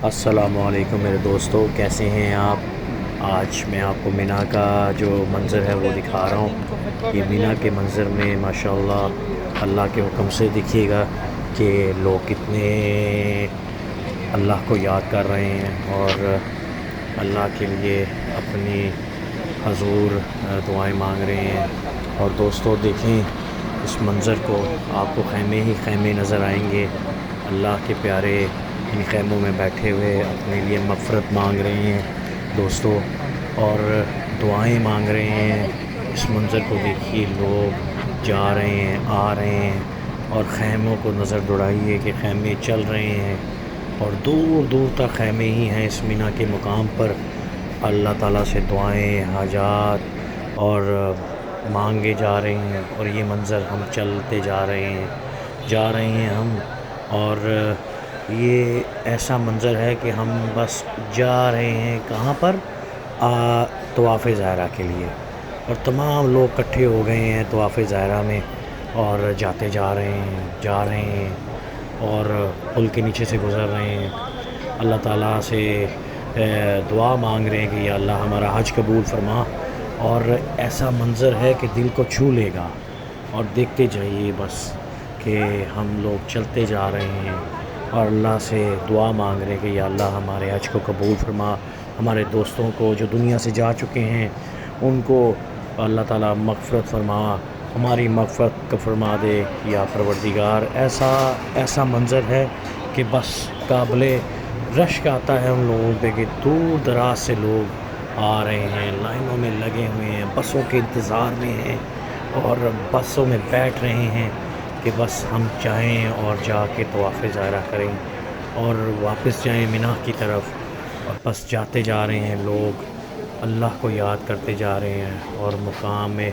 السلام علیکم میرے دوستو، کیسے ہیں آپ؟ آج میں آپ کو مینا کا جو منظر ہے وہ دکھا رہا ہوں۔ یہ مینا کے منظر میں ماشاءاللہ اللہ کے حکم سے دیکھیے گا کہ لوگ کتنے اللہ کو یاد کر رہے ہیں اور اللہ کے لیے اپنی حضور دعائیں مانگ رہے ہیں۔ اور دوستو دیکھیں اس منظر کو، آپ کو خیمے ہی خیمے نظر آئیں گے۔ اللہ کے پیارے ان خیموں میں بیٹھے ہوئے اپنے لیے مغفرت مانگ رہے ہیں دوستو، اور دعائیں مانگ رہے ہیں۔ اس منظر کو دیکھیے، لوگ جا رہے ہیں، آ رہے ہیں، اور خیموں کو نظر دوڑائیے کہ خیمے چل رہے ہیں، اور دور دور تک خیمے ہی ہیں اس مینا کے مقام پر۔ اللہ تعالیٰ سے دعائیں، حاجات اور مانگے جا رہے ہیں، اور یہ منظر ہم چلتے جا رہے ہیں ہم، اور یہ ایسا منظر ہے کہ ہم بس جا رہے ہیں کہاں پر؟ طواف زہرہ کے لیے، اور تمام لوگ اکٹھے ہو گئے ہیں طواف زہرہ میں، اور جاتے جا رہے ہیں اور پل کے نیچے سے گزر رہے ہیں۔ اللہ تعالیٰ سے دعا مانگ رہے ہیں کہ یا اللہ ہمارا حج قبول فرما، اور ایسا منظر ہے کہ دل کو چھو لے گا۔ اور دیکھتے جائیے بس کہ ہم لوگ چلتے جا رہے ہیں اور اللہ سے دعا مانگ رہے ہیں کہ یا اللہ ہمارے حج کو قبول فرما، ہمارے دوستوں کو جو دنیا سے جا چکے ہیں ان کو اللہ تعالیٰ مغفرت فرما، ہماری مغفرت کو فرما دے یا پروردگار۔ ایسا منظر ہے کہ بس قابل رشک آتا ہے ان لوگوں پہ کہ دور دراز سے لوگ آ رہے ہیں، لائنوں میں لگے ہوئے ہیں، بسوں کے انتظار میں ہیں، اور بسوں میں بیٹھ رہے ہیں کہ بس ہم جائیں اور جا کے طواف زہرہ کریں اور واپس جائیں مینا کی طرف۔ اور بس جاتے جا رہے ہیں لوگ، اللہ کو یاد کرتے جا رہے ہیں، اور مقام میں